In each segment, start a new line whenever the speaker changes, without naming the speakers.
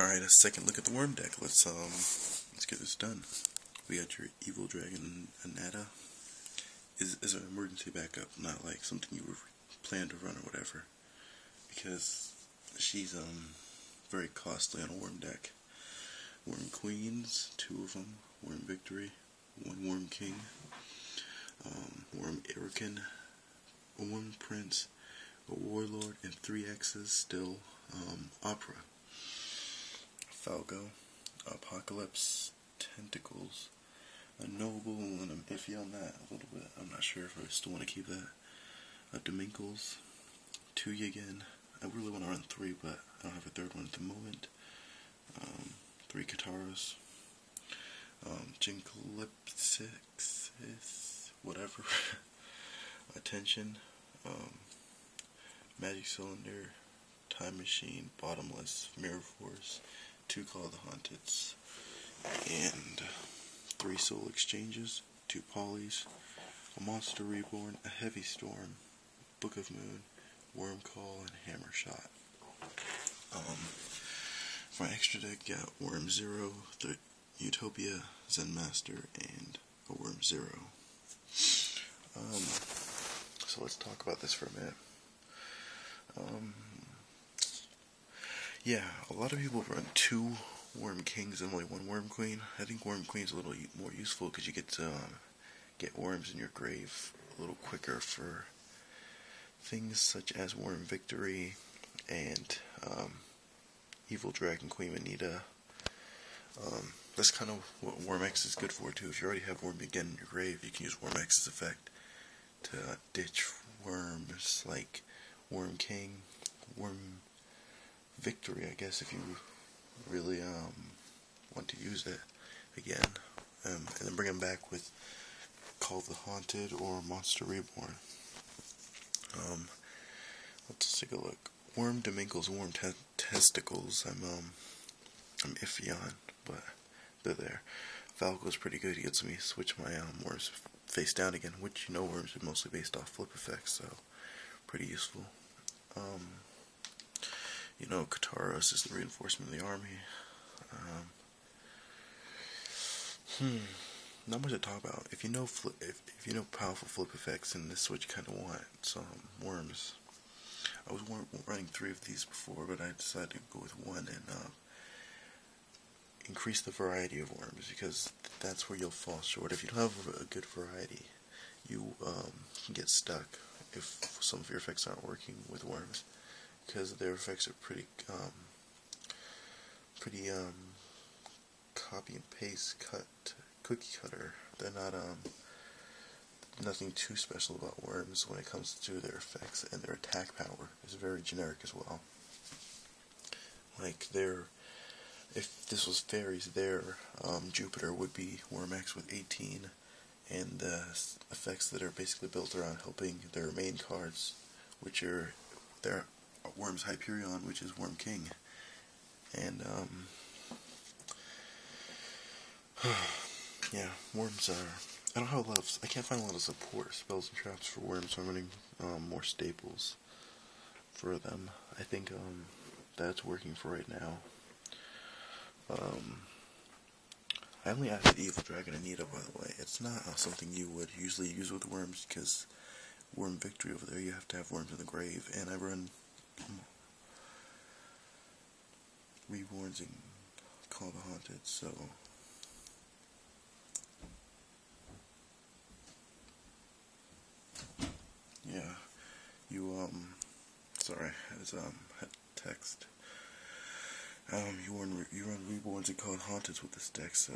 Alright, a second look at the worm deck. Let's get this done. We got your evil dragon Anata. Is an emergency backup, not like something you were planned to run or whatever. Because she's very costly on a worm deck. Worm queens, 2 of them. Worm victory, 1 worm king. Worm Erican, a worm prince, a warlord, and 3 X's still. Opera. Falco, Apocalypse, Tentacles, a Noble, and I'm iffy on that a little bit. I'm not sure if I still want to keep that. A Dominkles, 2 Yigan. I really want to run 3, but I don't have a 3rd one at the moment. 3 Kataras. Jinkalipsix, whatever. Attention. Magic Cylinder, Time Machine, Bottomless, Mirror Force, 2 Call of the Haunteds, and 3 Soul Exchanges, 2 Polys, a Monster Reborn, a Heavy Storm, Book of Moon, Worm Call, and Hammer Shot. For my extra deck, got Worm Zero, Utopia, Zen Master, and a Worm Zero. So let's talk about this for a minute. Yeah, a lot of people run 2 Worm Kings and only 1 Worm Queen. I think Worm Queen's a little more useful because you get to get worms in your grave a little quicker for things such as Worm Victory and Evil Dragon Queen Manita. That's kind of what Worm X is good for too. If you already have Worm again in your grave, you can use Worm X's effect to ditch worms like Worm King, Worm Victory, I guess, if you really want to use it again, and then bring them back with Call of the Haunted or Monster Reborn. Let's take a look. Worm Dominkles, Worm Testicles. I'm iffy on, but they're there. Falco's pretty good. He gets me switch my worms face down again, which worms are mostly based off flip effects, so pretty useful. Kataros is the reinforcement of the army. Not much to talk about. If you know powerful flip effects, and this is what you kind of want, some worms. I was running 3 of these before, but I decided to go with 1 and increase the variety of worms, because that's where you'll fall short. If you don't have a good variety, you can get stuck if some of your effects aren't working with worms, because their effects are pretty copy and paste, cookie cutter. They're not nothing too special about worms when it comes to their effects, and their attack power is very generic as well. Like if this was fairies, their Jupiter would be Worm X with 18, and the effects that are basically built around helping their main cards, which are their Worm's Hyperion, which is Worm King, and yeah, worms are. I don't have a lot of. I can't find a lot of support spells and traps for worms, so I'm running more staples for them. I think that's working for right now. I only added Evil Dragon Anita, by the way. It's not something you would usually use with worms, because Worm Victory over there, you have to have worms in the grave, and I run Reborns and Call the Haunted, so yeah, sorry, I had text. You run Reborns and Call the Haunteds with this deck, so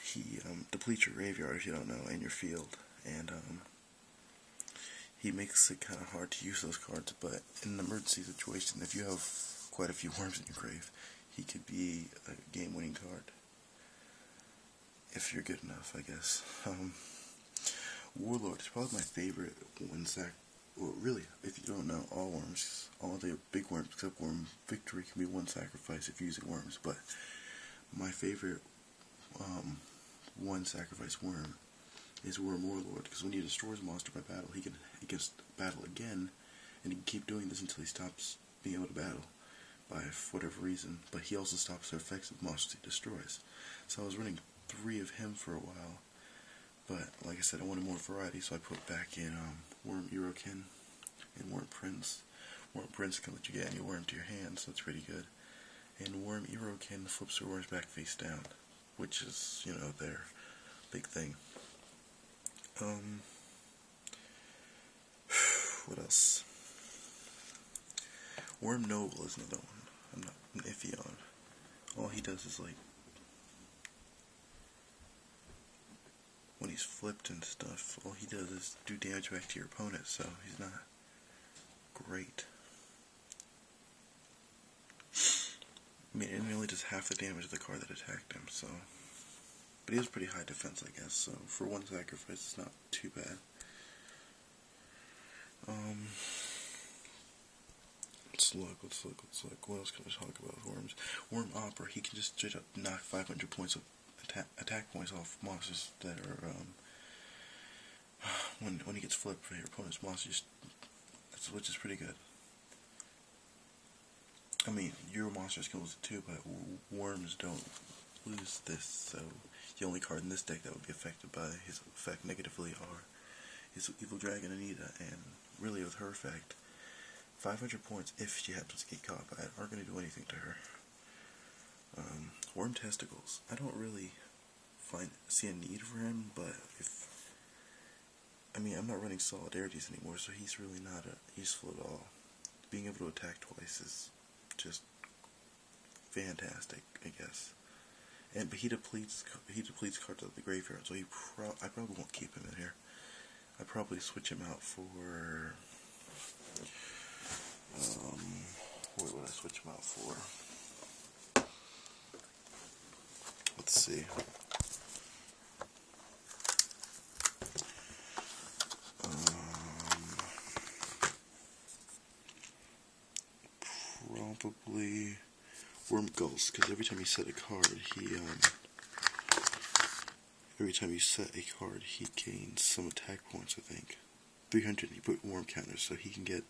he depletes your graveyard if you don't know, and your field, and he makes it kind of hard to use those cards, but in an emergency situation, if you have quite a few worms in your grave, he could be a game-winning card. If you're good enough, I guess. Warlord is probably my favorite one-sack. Well, really, if you don't know, all worms, all the big worms except Worm Victory can be 1 sacrifice if you're using worms, but my favorite 1 sacrifice worm is Worm Warlord, because when he destroys a monster by battle, he can battle again, and he can keep doing this until he stops being able to battle. by whatever reason, but he also stops the effects of monsters he destroys. So I was running 3 of him for a while, but like I said, I wanted more variety, so I put back in Worm Erokin and Worm Prince. Worm Prince can let you get any worm to your hand, so it's pretty good. And Worm Erokin flips their worms back face down, which is, you know, their big thing. What else? Worm Noble is another one I'm not iffy on. All he does is, like, when he's flipped and stuff, all he does is do damage back to your opponent, so he's not great. I mean, it only does half the damage of the card that attacked him, so. But he has pretty high defense, I guess, so for one sacrifice, it's not too bad. Let's look. What else can we talk about with worms? Worm Opera, he can just straight up knock 500 points of attack points off monsters that are, when he gets flipped for your opponent's monster, which is pretty good. I mean, your monsters can lose it too, but worms don't lose this, so the only card in this deck that would be affected by his effect negatively are his Evil Dragon Anita, and really with her effect, 500 points, if she happens to get caught by it, aren't going to do anything to her. Worm Testicles, I don't really see a need for him, but I'm not running Solidarities anymore, so he's really not useful at all. Being able to attack twice is just fantastic, I guess. But he depletes cards out of the graveyard, so I probably won't keep him in here. I'd probably switch him out for what would I switch him out for? Let's see. Probably Worm Gulls, because every time you set a card, he gains some attack points, I think. 300, he put worm counters, so he can get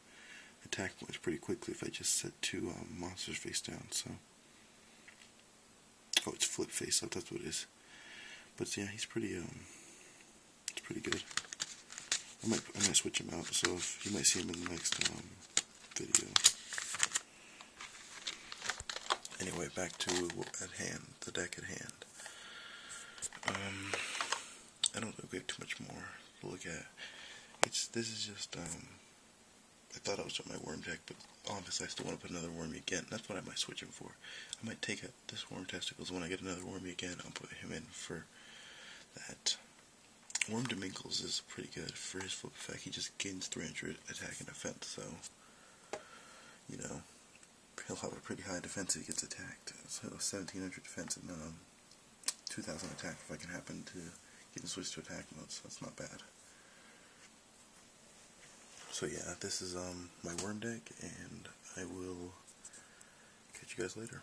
attack points pretty quickly if I just set 2 monsters face down, so. Oh, it's flip face up, that's what it is. But yeah, he's pretty, it's pretty good. I might switch him out, so you might see him in the next, video. Anyway, back to the deck at hand. I don't think we have too much more to look at. This is just, I thought I was on my worm deck, but obviously I still want to put another wormy again. That's what I might switch him for. I might take this Worm Testicles, when I get another wormy again, I'll put him in for that. Worm Deminkles is pretty good for his flip effect. He just gains 300 attack and defense, so, you know, he'll have a pretty high defense if he gets attacked. So 1700 defense and 2000 attack if I can happen to get him switched to attack mode, so that's not bad. So yeah, this is my worm deck, and I will catch you guys later.